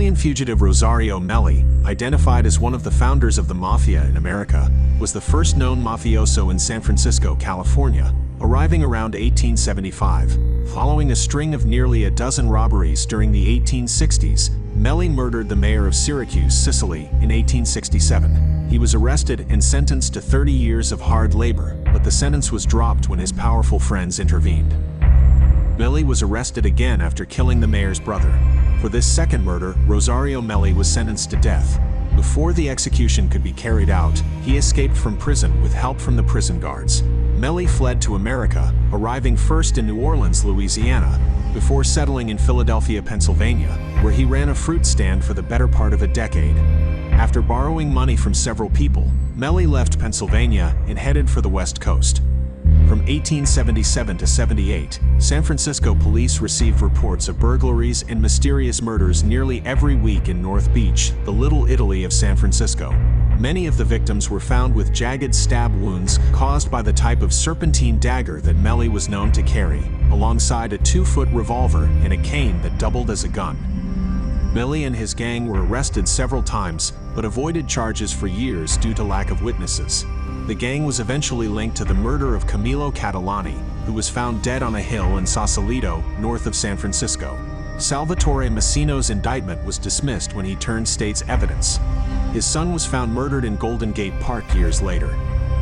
Italian fugitive Rosario Meli, identified as one of the founders of the Mafia in America, was the first known mafioso in San Francisco, California, arriving around 1875. Following a string of nearly a dozen robberies during the 1860s, Meli murdered the mayor of Syracuse, Sicily, in 1867. He was arrested and sentenced to 30 years of hard labor, but the sentence was dropped when his powerful friends intervened. Meli was arrested again after killing the mayor's brother. For this second murder, Rosario Meli was sentenced to death. Before the execution could be carried out, he escaped from prison with help from the prison guards. Meli fled to America, arriving first in New Orleans, Louisiana, before settling in Philadelphia, Pennsylvania, where he ran a fruit stand for the better part of a decade. After borrowing money from several people, Meli left Pennsylvania and headed for the West Coast. From 1877 to 78, San Francisco police received reports of burglaries and mysterious murders nearly every week in North Beach, the Little Italy of San Francisco. Many of the victims were found with jagged stab wounds caused by the type of serpentine dagger that Meli was known to carry, alongside a 2-foot revolver and a cane that doubled as a gun. Meli and his gang were arrested several times, but avoided charges for years due to lack of witnesses. The gang was eventually linked to the murder of Camillo Catalani, who was found dead on a hill in Sausalito, north of San Francisco. Salvatore Massino's indictment was dismissed when he turned state's evidence. His son was found murdered in Golden Gate Park years later.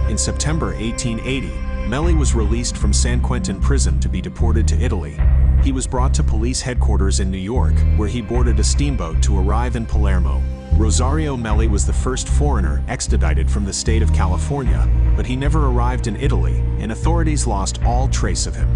In September 1880, Meli was released from San Quentin prison to be deported to Italy. He was brought to police headquarters in New York, where he boarded a steamboat to arrive in Palermo. Rosario Meli was the first foreigner extradited from the state of California, but he never arrived in Italy, and authorities lost all trace of him.